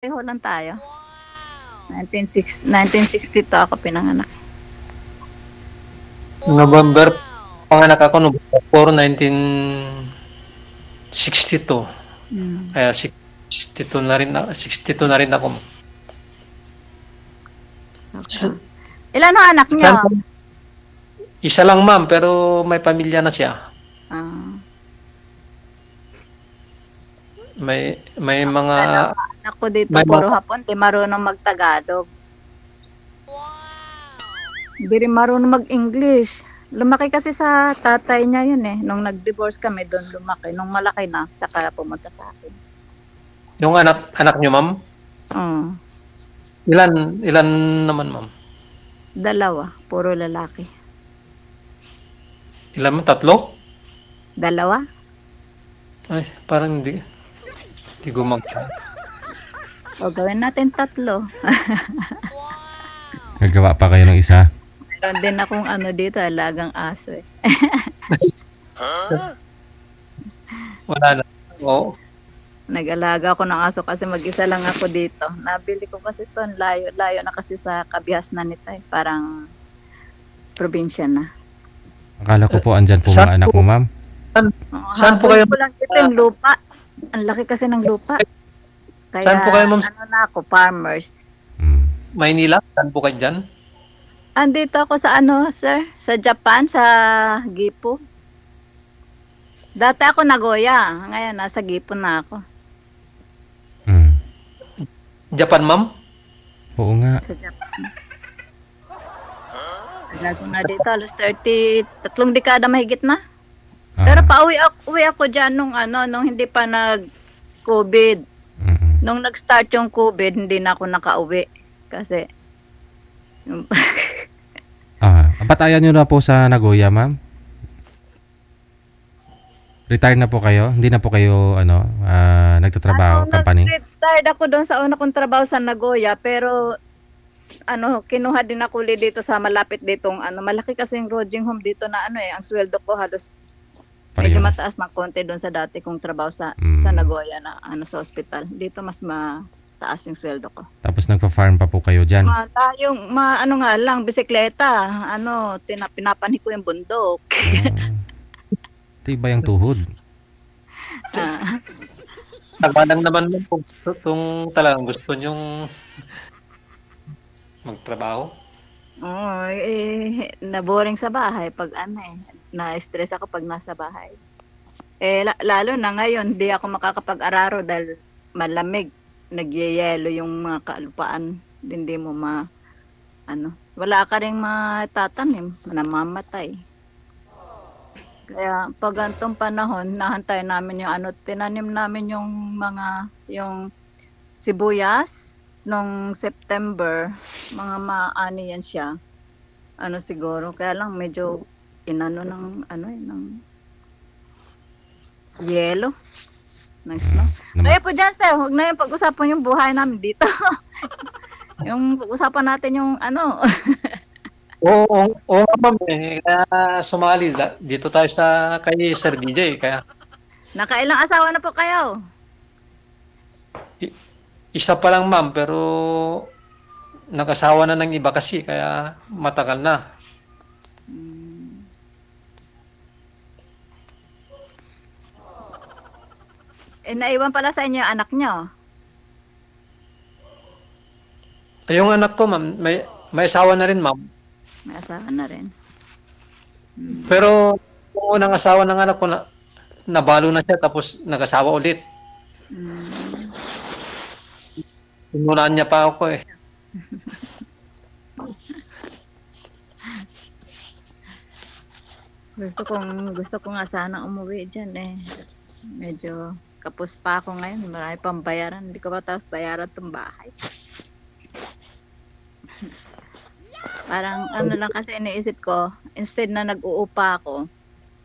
Pareho lang tayo. 1962 ako pinanganak. November, panganak ako November 4, 1962. Kaya 62 na rin, 62 na rin ako. Okay. Ilan ang anak niyo? Isa lang ma'am, pero may pamilya na siya. May mga anak ko dito puro Hapon, di marunong mag-Tagalog. Hindi rin marunong mag-English. Lumaki kasi sa tatay niya yun eh. Nung nag-divorce kami doon lumaki. Nung malaki na, saka pumunta sa akin. Yung anak niyo ma'am? Ilan naman ma'am? 2, puro lalaki. Ilan mo? 3? 2? Ay, parang hindi gumag. O, gawin natin 3. Nagawa pa kayo ng isa? Meron din akong dito, alagang aso eh. Wala na. Oo. Nag-alaga ako ng aso kasi mag-isa lang ako dito. Nabili ko kasi ito, layo na kasi sa Kabias na nito eh. Parang probinsya na. Akala ko po andyan po mga anak mo, ma'am. Saan po kayo? Lang ito yung lupa. Ang laki kasi ng lupa. Kaya saan po kayo, ma'am? Na ako, farmers. Maynila? Saan po kayo dyan? Andito ako sa sir? Sa Japan, sa Gifu. Dati ako Nagoya. Ngayon, nasa Gifu na ako. Japan, ma'am? Oo nga. Sa Japan. Tagal ko na dito, alos 3 dekada mahigit na. Pero pauwi ako dyan nung hindi pa nag-COVID. Nung nag-start yung COVID, hindi na ako nakauwi. Kasi batayan nyo na po sa Nagoya, ma'am? Retired na po kayo? Hindi na po kayo nagtatrabaho, company? Retired ako doon sa una kong trabaho sa Nagoya, pero kinuha din ako dito sa malapit ditong malaki kasi yung lodging home dito na ang sweldo ko halos medyo mataas ng konti doon sa dati kong trabaho sa Nagoya na sa hospital. Dito mas mataas yung sweldo ko. Tapos nagpa-farm pa po kayo diyan? Yung nga lang bisikleta, pinapanhi ko yung bundok. Tibay ang tuhod. Nagmanang naman mo kung talagang gusto nyong magtrabaho? Oo, naboring sa bahay pag na-stress ako pag nasa bahay. Lalo na ngayon, di ako makakapag-araro dahil malamig. Nagyayelo yung mga kalupaan. Hindi mo wala ka rin matatanim, namamatay. Kaya pag gantong panahon, nahantay namin yung tinanim namin yung sibuyas. Nung September, mga maani yan siya. Siguro, kaya lang medyo ng yelo. Ng snow. Kaya po dyan, sir, huwag na yung pag-usapan yung buhay namin dito. Yung pag-usapan natin yung Oo, ma'am. Kaya sumali. Dito tayo kay Sir DJ. Kaya nakailang asawa na po kayo? Isa pa lang ma'am, pero nag-asawa na ng iba kasi, kaya matagal na. Naiwan pala sa inyo yung anak nyo? Yung anak ko ma'am, may asawa na rin ma'am. May asawa na rin. Pero yung unang asawa ng anak ko, nabalo na siya, tapos nag-asawa ulit. Pinulaan niya pa ako eh. Gusto ko nga sana umuwi dyan eh. Medyo kapos pa ako ngayon. Marami pang bayaran. Hindi ko pa tapos bayaran itong bahay. Parang lang kasi iniisip ko, instead na nag-uupa ako,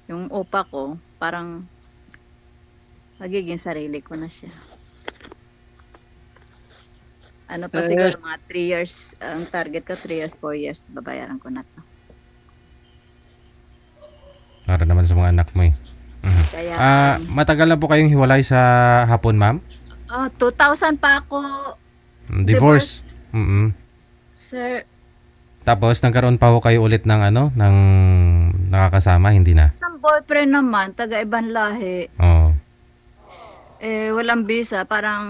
yung upa ko, parang magiging sarili ko na siya. Siguro mga 3 years, ang target ko 3 years, 4 years, babayaran ko na to. Para naman sa mga anak mo eh. Kaya, matagal na po kayong hiwalay sa Hapon, ma'am? 2000 pa ako Divorce. Mm-mm. Sir, Tapos nagkaroon pa ho kayo ulit ng ano, ng nakakasama, hindi na. ang boyfriend naman, taga-ibang lahi. Oo. Walang visa, parang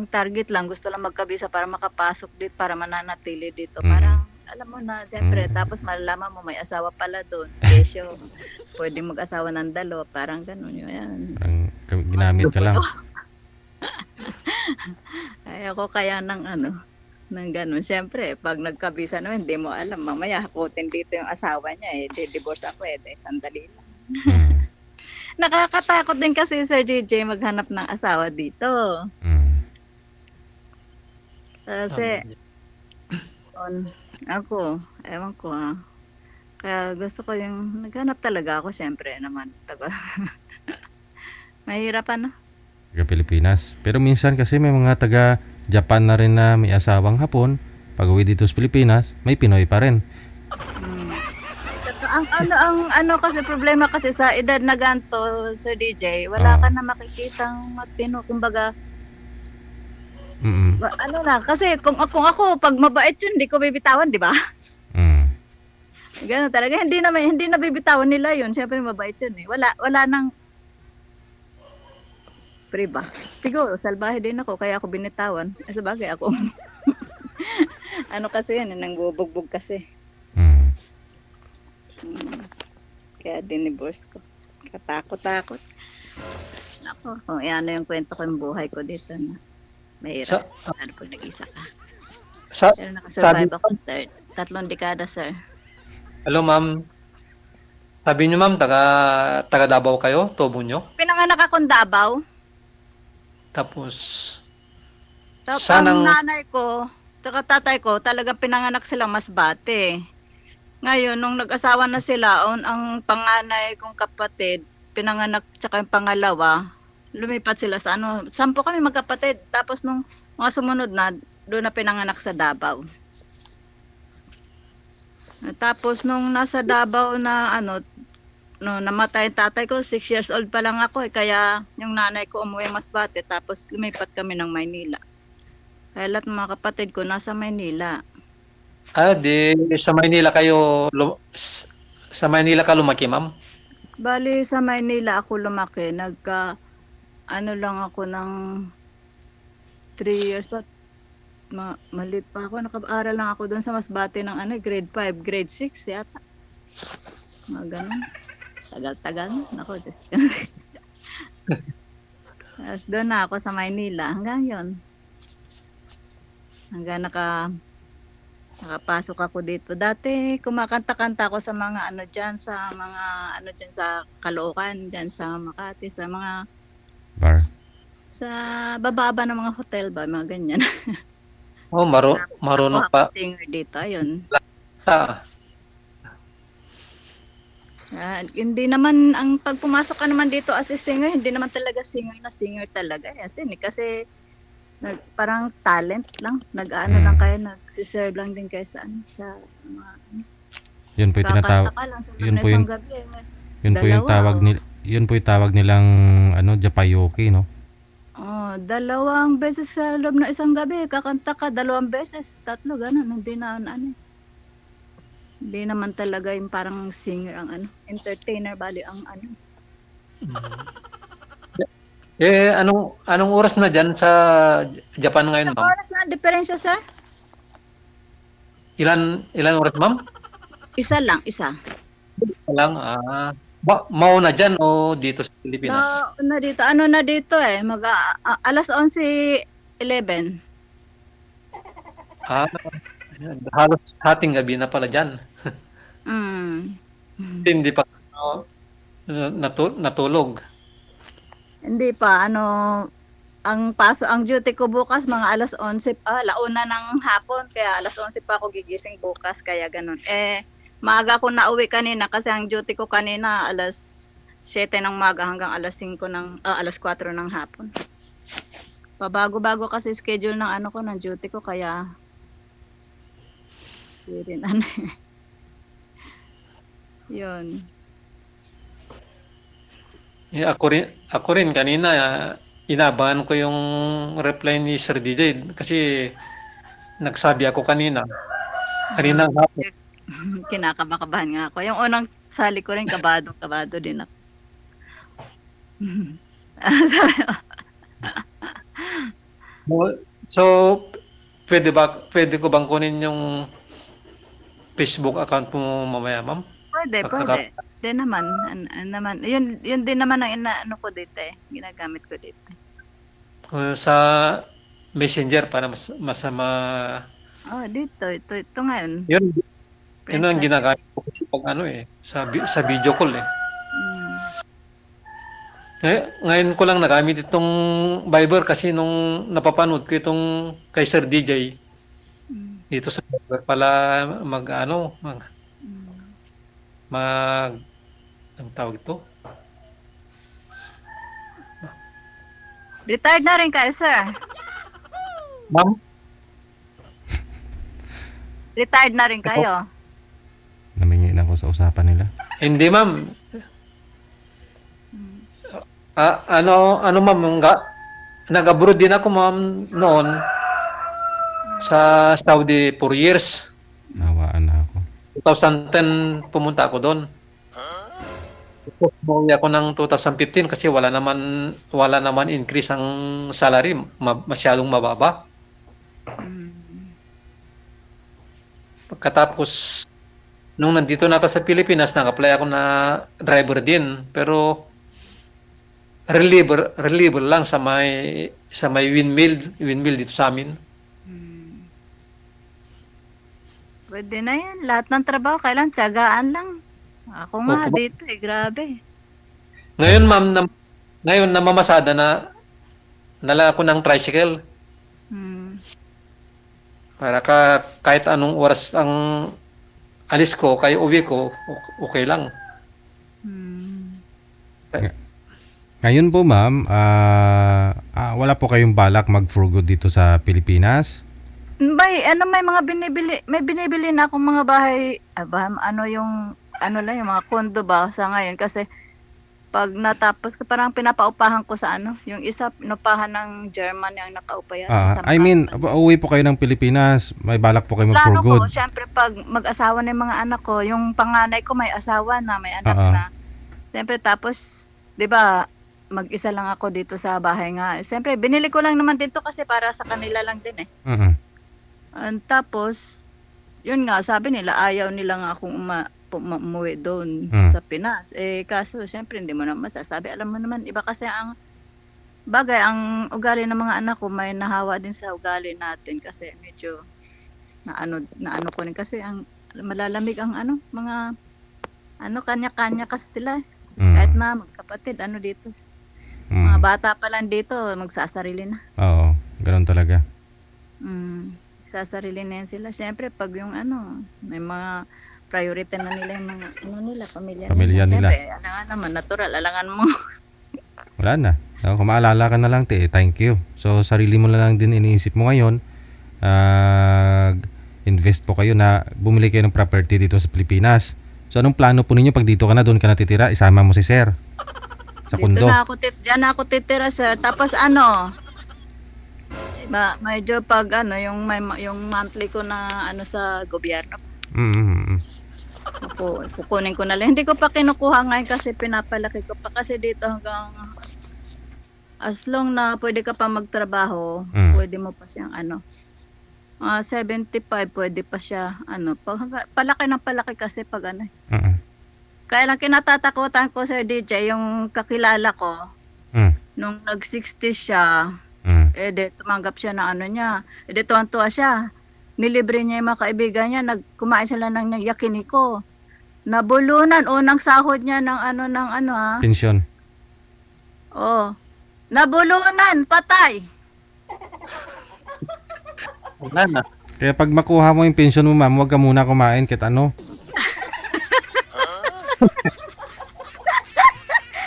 target lang. Gusto lang magka-visa para makapasok dito, para mananatili dito. Parang, alam mo na, siyempre, tapos malalaman mo may asawa pala doon. Kesyo, pwedeng mag-asawa ng dalawa, parang ganun yun. Parang ginamit ka lang. Ay, ako kaya ng ganun. Siyempre, pag nagka-visa naman, hindi mo alam. Mamaya, hakutin dito yung asawa niya. Di-divorce ako sandali lang. Mm. Nakakatakot din kasi, Sir JJ, maghanap ng asawa dito. Mm. Kasi, ako, ewan ko kaya gusto ko yung, naghanap talaga ako, syempre naman. Mahirap Taga Pilipinas. Pero minsan kasi may mga taga Japan na rin na may asawang Hapon. Pag uwi dito sa Pilipinas, may Pinoy pa rin. Ang kasi problema kasi sa edad na ganito, Sir DJ, wala ka na makikitang matino, kumbaga, Mm. kasi kung ako, pag mabait yun, hindi ko bibitawan, di ba? Mm. Ganun talaga, hindi na bibitawan nila yun, syempre mabait yun wala nang, pre ba? Siguro, salbahe din ako, kaya ako binitawan. Sabagay ako, kasi yan, nangbubugbog kasi. Mm. Kaya dinivorce ko. Katakot-takot. Ako, kung ano yung kwento ko yung buhay ko dito na mahirap. Ano pag nag-isa ka. Pero nakasurvive ako 3 dekada, sir. Hello, ma'am. Sabi niyo, ma'am, taga Davao kayo? Tubo nyo? Pinanganak akong Davao. Tapos, Ang nanay ko, tsaka tatay ko, talaga pinanganak silang Masbate. Ngayon, nung nag-asawa na sila, ang panganay kong kapatid, pinanganak, tsaka yung pangalawa, lumipat sila sa 10 kami magkapatid. Tapos nung mga sumunod na, doon na pinanganak sa Davao. Tapos nung nasa Davao na namatay yung tatay ko, 6 years old pa lang ako kaya yung nanay ko umuwi Masbate, tapos lumipat kami ng Maynila. Kaya lahat ng mga kapatid ko nasa Maynila. sa Maynila sa Maynila ka lumaki, ma'am? Bali sa Maynila ako lumaki, lang ako ng 3 years pa. Malit pa ako, nakapag-aral lang ako doon sa Masbate ng grade 5, grade 6 yata. Mga ganun. Tagal-tagal. Nako, Diyos ko. Tapos doon na ako sa Maynila. Hanggang yon. Hanggang nakapasok ako dito. Dati kumakanta-kanta ako sa mga dyan, sa Caloocan, dyan sa Makati, sa mga Bar. sa bababa ng mga hotel ba, mga ganyan. Marunong pa. Ako singer dito, ayun. Hindi naman, ang pagpumasok ka naman dito as a singer, hindi naman talaga singer talaga. Kasi parang talent lang. Lang kayo, nagsiserve lang din kayo sa mga Yun po yung tinatawag. Yun po yung tawag yun po yung tawag nilang Japayuki, no? 2 beses sa loob ng isang gabi, kakanta ka 2 beses, 3, ganun. Hindi naman talaga yung parang singer ang entertainer, bali ang Anong oras na dyan sa Japan ngayon, Sa ma'am? oras na ang diferensya, sir? Ilan oras, ma'am? Isa lang. Lang, mauna dyan o dito sa Pilipinas? Na dito, na dito alas 11:11. Halos hating gabi na pala dyan. Hindi pa natulog. Hindi pa, ang duty ko bukas mga alas 11 pa, launa ng hapon, kaya alas 11 pa ako gigising bukas, kaya ganun. Maaga ako nauwi kanina kasi ang duty ko kanina alas 7 ng umaga hanggang alas 4 ng hapon. Pabago-bago kasi schedule ng ng duty ko, kaya rin yun. Ako rin kanina inabangan ko yung reply ni Sir DJ kasi nagsabi ako kaninang hapon. Kinakabakabahan nga ako. Yung unang sali ko rin, kabado din ako. Sabi ko, So, pwede ko bang kunin yung Facebook account mo mamaya, ma'am? pwede. Hindi naman. Naman. Yun din naman ang inaano ko dito eh. Ginagamit ko dito. Sa Messenger para masama. Dito. Ito ngayon. Yun ang Press ginagamit ko kasi pag sa video call eh. Ngayon ko lang nagamit itong Viber kasi nung napapanood ko itong kay Sir DJ dito sa Viber pala ang tawag ito? Retired na rin kayo, sir. Ma'am? Retired na rin kayo. Namingin ako sa usapan nila. Hindi, ma'am. Ma'am, nag-abroad din ako, ma'am, noon sa Saudi 4 years. Nawaan na ako. 2010 pumunta ako doon. Tapos umuwi ako ng 2015 kasi wala naman increase ang salary, masyadong mababa. Pagkatapos nung nandito na ako sa Pilipinas, nag-apply ako na driver din, pero reliever lang sa may windmill dito sa amin. Pwede na yan. Lahat ng trabaho, kailan tiyagaan lang. Ako nga Opo. dito grabe. Ngayon, ma'am, ngayon namamasada na nala ako ng tricycle para kahit anong oras ang alis ko, kaya uwi ko, okay lang. Ngayon po, ma'am, wala po kayong balak mag-for good dito sa Pilipinas? May mga binibili na akong mga bahay, yung mga kondo ba sa ngayon kasi pag natapos ko parang pinapaupahan ko sa yung isa pinupahan ng German yung nakaupa yan. Uwi po kayo ng Pilipinas, may balak po kayo mag-for Plano good. ko, syempre pag mag-asawa na yung mga anak ko, yung panganay ko may asawa na, may anak na. Syempre tapos, 'di ba, mag-isa lang ako dito sa bahay nga. Syempre binili ko lang naman dito kasi para sa kanila lang din eh. Tapos, yun nga, sabi nila, ayaw nila nga akong umuwi doon sa Pinas. Kaso, syempre, hindi mo naman masasabi. Alam mo naman, iba kasi ang ugali ng mga anak ko, may nahawa din sa ugali natin kasi medyo naano ko rin. Kasi malalamig ang mga kanya-kanya kasi sila. Kahit magkapatid, dito. Mga bata pa lang dito, magsasarili na. Oo, ganoon talaga. Sasarili na yan sila. Siyempre, pag yung may mga priority na nila yung mga pamilya nila. Siyempre, alangan naman, natural, alangan mo. Wala na. Kung maalala ka na lang, thank you. So, sarili mo na lang din iniisip mo ngayon. Invest po kayo na bumili kayo ng property dito sa Pilipinas. So, anong plano po ninyo pag dito ka na, doon ka natitira? Isama mo si Sir sa kundo. Diyan na ako titira, sir. Tapos medyo pag yung monthly ko na sa gobyerno. Kukunin ko na lang. Hindi ko pa kinukuha ngayon kasi pinapalaki ko pa kasi dito hanggang as long na pwede ka pa magtrabaho, pwede mo pa siyang 75 pwede pa siya palaki ng palaki kasi pag Kaya lang kinatatakutan ko, Sir DJ, yung kakilala ko nung nag-60 siya. Tumanggap siya na niya. Tuwan-tuwa siya. Nilibre niya yung mga kaibigan niya. Kumain sila ng yakiniko. Nabulunan. Unang sahod niya ng Pensyon. Nabulunan. Patay. Wala na. Kaya pag makuha mo yung pensyon mo, ma'am, huwag ka muna kumain kahit ano.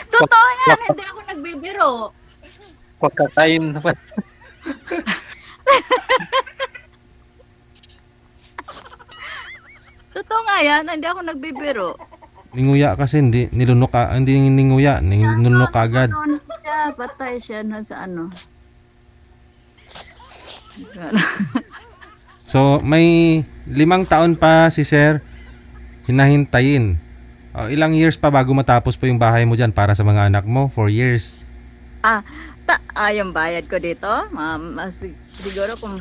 Totoo yan. Hindi ako nagbibiro. Pagkakain naman. Totoo nga yan. Hindi ako nagbibiro. Ninguya kasi, hindi ninguya, nilunok agad. Siya, patay siya sa So, may 5 taon pa si Sir hinahintayin. Ilang years pa bago matapos po yung bahay mo dyan para sa mga anak mo? 4 years. Yung bayad ko dito, siguro kung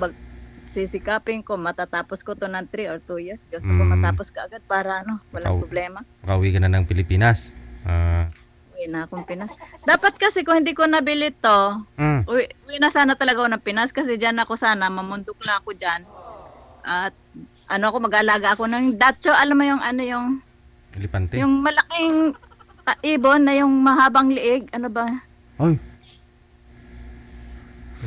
sisikapin ko, matatapos ko to ng 3 or 2 years. Gusto ko matapos ka agad para walang problema. Makauwi ka na ng Pilipinas. Uwi na akong Pinas. Dapat kasi kung hindi ko nabili to, uwi na sana talaga ako ng Pinas kasi dyan ako sana, mamundok na ako dyan. At mag-alaga ako ng dacho, alam mo yung yung Elepante. yung malaking ibon na yung mahabang liig, ano ba? Ay.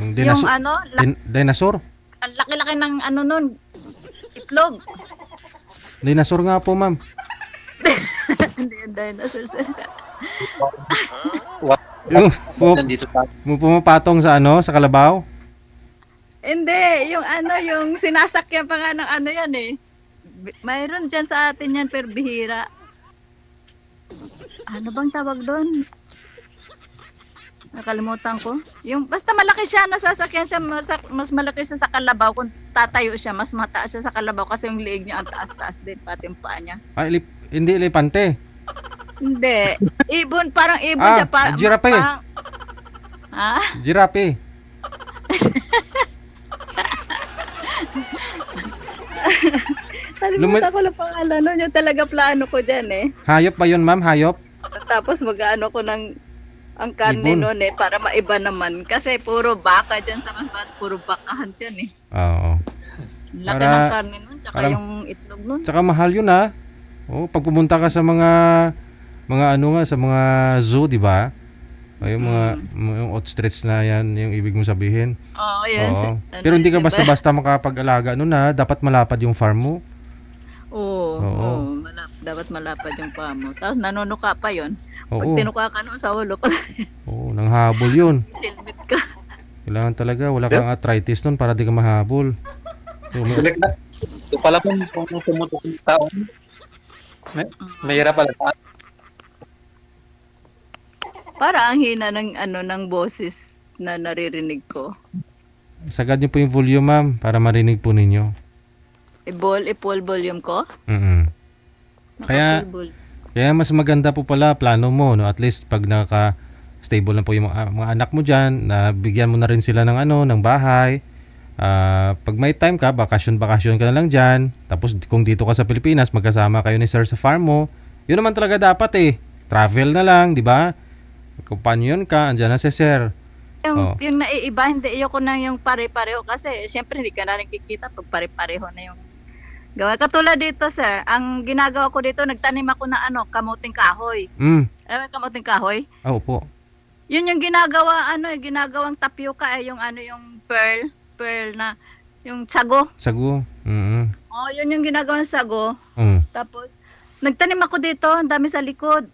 Yung Yung dinosaur. ang laki-laki ng nun, itlog. Dinosaur nga po, ma'am. Hindi yung dinosaur, sir. Yung Nandito sa pumapatong sa sa kalabaw. Hindi, yung sinasakyan pa nga ng yan eh. Mayroon dyan sa atin yan, pero bihira. Ano bang tawag doon? Nakalimutan ko. Yung basta malaki siya, nasasakyan siya, mas malaki siya sa kalabaw. Kung tatayo siya, mas mataas siya sa kalabaw kasi yung liig niya ang taas-taas din, pati yung paa niya. Hindi elepante. Hindi. Ibon, parang ibon siya. Girafe. Ha? Girafe. Kalimutan ko lang pangalan nun. Yung talaga plano ko dyan eh. Hayop ba yun, ma'am? Hayop? Tapos mag-ano ko ng ang karne Ibon. nun eh, para maiba naman. Kasi puro baka dyan sa masbat, puro bakahan dyan eh. Oo. Laki ng karne nun, tsaka yung itlog nun. Tsaka mahal yun pag pumunta ka sa mga sa mga zoo, di ba? Yung yung ostrich na yan, yung ibig mo sabihin. Oo, yes. Oo. Pero hindi ka basta-basta makapag-alaga nun dapat malapad yung farm mo. Oo. Dapat malapad yung paa mo. Tapos nanunuka pa yon. Pag Oo. tinuka ka nun sa ulo ko, Oo, nanghabol yun. helmet ka. Kailangan talaga, wala kang arthritis nun para di ka mahabol. Balik na. Ito pala po kung tumutok ng tao. Mahirap pala. Para ang hina ng ng boses na naririnig ko. Sagad niyo po yung volume, ma'am, para marinig po ninyo. I-full volume ko? Kaya- Naka-full volume. Kaya mas maganda po pala plano mo, no? At least pag naka-stable na po yung mga anak mo dyan, na bigyan mo na rin sila ng ng bahay. Pag may time ka, bakasyon ka na lang dyan. Tapos kung dito ka sa Pilipinas, magkasama kayo ni Sir sa farm mo. Yun naman talaga dapat Travel na lang, di ba? Companion ka, andyan na si Sir. Yung naiiba, hindi ayoko na yung pare-pareho kasi syempre hindi ka na rin kikita pag pare-pareho na yung gawa. Katulad dito, sir, ang ginagawa ko dito, nagtanim ako na kamuting kahoy. Kamuting kahoy? Opo. Yun yung ginagawa, yung ginagawang tapioca, yung yung pearl na, yung sago. Sago. Yun yung ginagawang sago. Tapos, nagtanim ako dito, ang dami sa likod.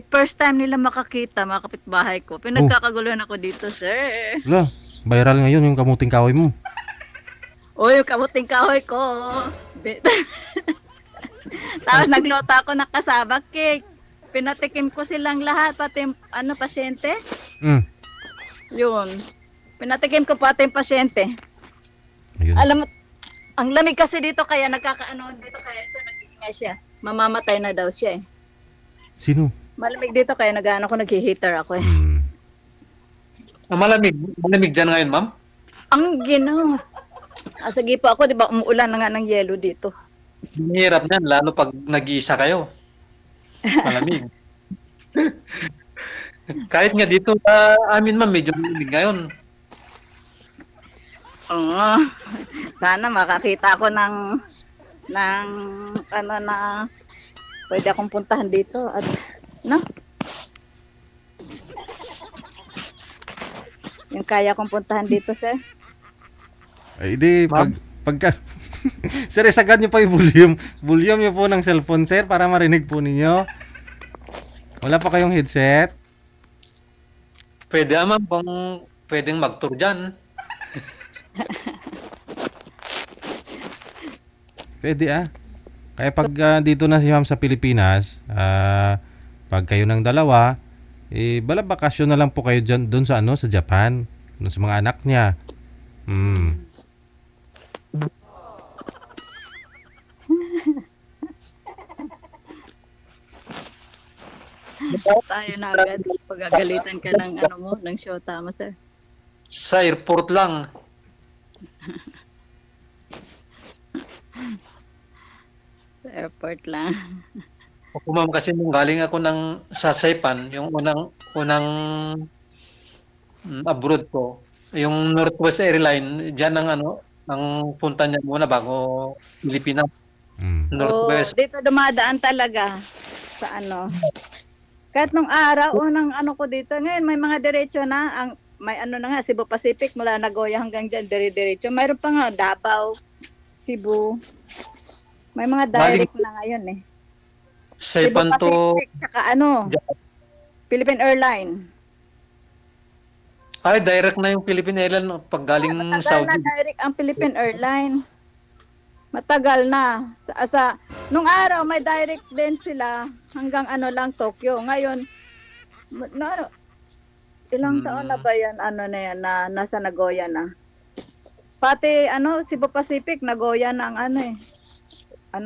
First time nila makakita, mga kapitbahay ko. Pinagkakaguluhan ako dito, sir. Wala, viral ngayon yung kamuting kahoy mo. Yung kamuting kahoy ko. Tapos nagluto ako ng kasaba cake. Pinatikim ko silang lahat, pati pasyente. Yun. Pinatikim ko pati yung pasyente. Ayun. Alam mo, ang lamig kasi dito kaya dito kaya ito nagingay siya. Mamamatay na daw siya eh. Sino? Malamig dito kaya nag-heater ako eh. Malamig dyan ngayon, ma'am? Ang ginaw. Sige po ako, di ba umuulan na nga ng yelo dito. Mahirap yan, lalo pag nag-iisa kayo. Malamig. Kahit nga dito sa amin, ma'am, medyo malamig ngayon. Sana makakita ako ng na pwede akong puntahan dito at yung kaya kong puntahan dito, sir. Ay, di, pagka... Sir, isagad niyo pa yung volume niyo po ng cellphone, sir, para marinig po ninyo. Wala pa kayong headset? Pwede, ma'am, kung pwedeng mag-tour dyan. Pwede Kaya pag dito na si ma'am sa Pilipinas, pag kayo ng dalawa, bakasyon na lang po kayo dyan, doon sa sa Japan, doon sa mga anak niya. tayo na agad. Pagagalitan ka ng ano mo, ng shota mo, sir. Sa airport lang. Sa airport lang. Opo, ma'am, kasi nung galing ako sa Saipan, yung unang abroad ko, yung Northwest Airline, diyan ang punta niya muna bago Pilipinas. Mm. Northwest. Dito dumadaan talaga sa ano. Kahit nung araw, unang ano ko dito, ngayon may mga diretso na, may ano na nga, Cebu Pacific, mula Nagoya hanggang dyan, dire-diretso. Mayroon pa nga, Davao, Cebu. May mga direct na ngayon eh. Cebu Saipan to, Pacific, tsaka Philippine Airline. ay, direct na yung Philippine Airlines pag galing Matagal na Saudi. direct ang Philippine Airline. Matagal na. Nung araw may direct din sila hanggang ano lang Tokyo. Ngayon ilang taon na ba yan na yan na nasa Nagoya na. Pati Cebu Pacific Nagoya na ang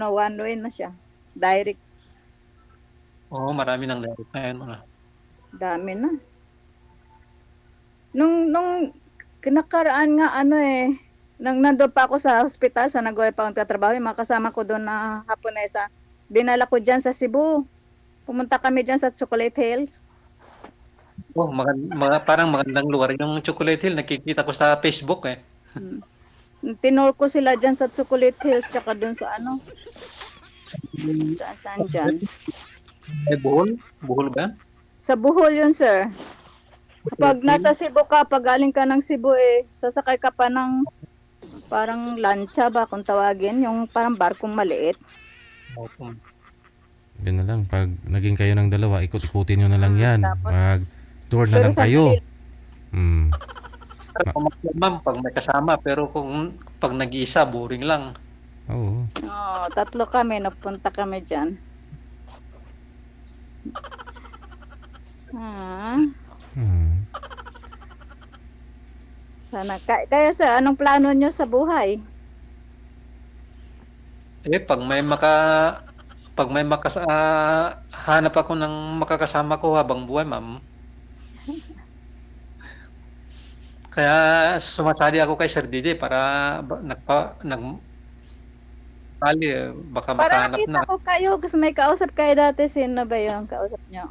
one way na siya. Direct. Oo, marami nang direct na yan. Dami na. Nung kinakaraan nga nang nandoon pa ako sa hospital sa Nagoya pa akong tatrabaho, yung mga kasama ko doon na Haponesa, dinala ko dyan sa Cebu. Pumunta kami dyan sa Chocolate Hills. Oh, parang magandang lugar yung Chocolate Hill. Nakikita ko sa Facebook eh. Tinur ko sila dyan sa Chocolate Hills tsaka doon sa saan dyan? May Bohol? Bohol ba? Sa Bohol yun, sir. Kapag nasa Cebu ka, pag galing ka ng Cebu sasakay ka pa ng parang lancha ba kung tawagin, yung parang barkong maliit. Okay. Yun na lang, pag naging kayo ng dalawa, ikut-ikutin nyo na lang yan. Tapos, Mag-tour na lang kayo. Ma'am, pag may kasama, pero kung pag nag-iisa, boring lang. Oo. Tatlo kami, nagpunta kami dyan. Sana. Kaya sir, anong plano nyo sa buhay? Pag may hanap ako ng makakasama ko habang buhay, ma'am. Kaya sumasali ako kay Sir Didi para baka Para makahanap nakita na. ko kayo kasi may kausap kayo dati. Sino ba yun? Kausap nyo?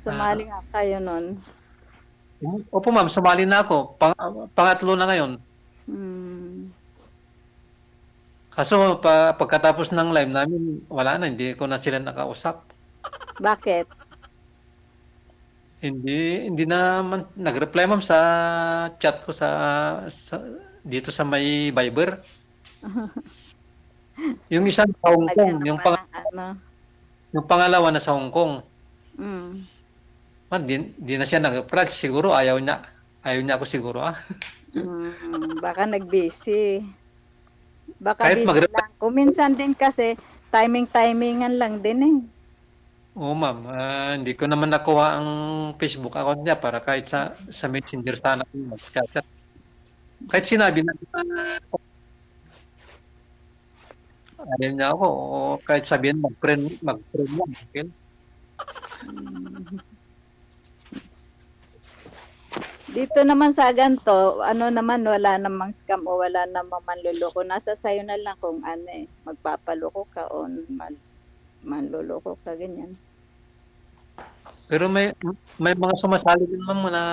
Sumali nga kayo nun. Opo ma'am, sumali na ako. Pangatlo na ngayon. Kaso pagkatapos ng live namin, wala na, hindi ko na sila nakausap. Bakit? Hindi naman nag-reply ma'am sa chat ko dito sa may Viber. Yung isa sa Hong Kong, yung pangalawa na sa Hong Kong. Di na siya nag-reply, siguro ayaw niya ako siguro Baka nag-busy. Baka Kahit busy lang. Kung minsan din kasi, timingan lang din eh. Oo ma'am, hindi ko naman nakuha ang Facebook account niya para kahit sa Messenger sana mag-chat. Kahit sinabi na ayaw niya ako, o kahit sabihin mag-friend lang. Okay? Dito naman sa ganito, naman wala namang scam o wala namang manluloko. Nasa sayo na lang kung magpapaloko ka o manluloko ka, ganyan. Pero may mga sumasali din ma'am na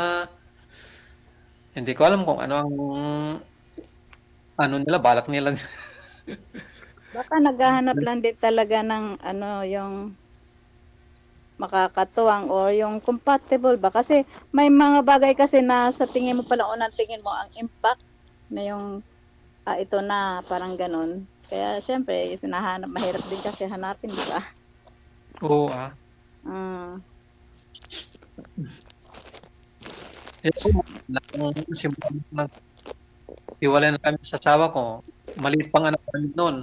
hindi ko alam kung ano nila, balak nila. Baka naghahanap lang din talaga ng yung makakatuwang o yung compatible ba. Kasi may mga bagay kasi na sa tingin mo pala, unang tingin mo ang impact na yung ito na parang ganun. Kaya syempre, hinahanap, mahirap din kasi hanapin, di ba? Oo Iwalay na kami sa asawa ko. Maliit pang anak namin noon.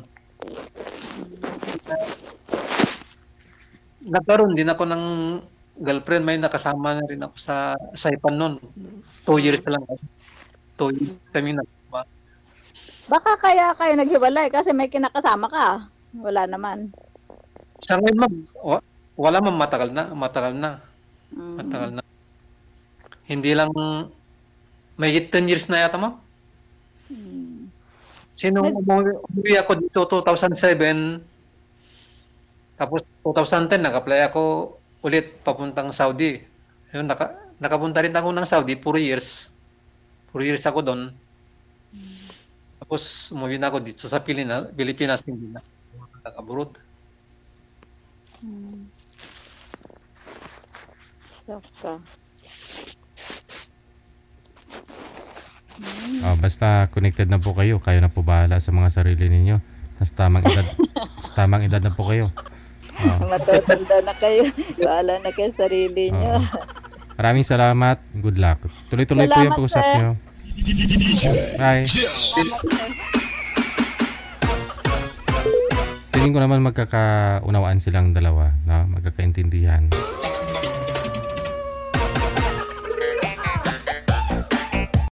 Nagkaroon din ako ng girlfriend. May nakasama na rin ako sa Saipan noon. 2 years lang. 2 years kami nagkasama. Baka kaya kayo naghiwalay kasi may kinakasama ka. Wala naman. Sa ngayon, ma'am, Wala man, matagal na. Mm. Matagal na. Hindi lang, may 10 years na yata, ma'am. Mm. Sinong umuwi ako dito 2007, tapos 2010 nag-apply ako ulit papuntang Saudi. Yun, nakapunta rin ako ng Saudi 4 years. 4 years ako doon. Tapos umuwi na ako dito sa Pilipinas, hindi na nag-abroad. Saka. Basta connected na po kayo. Kayo na po bahala sa mga sarili ninyo. Sa tamang edad na po kayo. Matatanda na kayo. Bahala na kayo sa sarili nyo. Maraming salamat. Good luck. Tuloy-tuloy po yung Salamat, pag-usap sir. nyo. Bye. Tingin ko naman magkakaunawaan silang dalawa, no? Magkakaintindihan.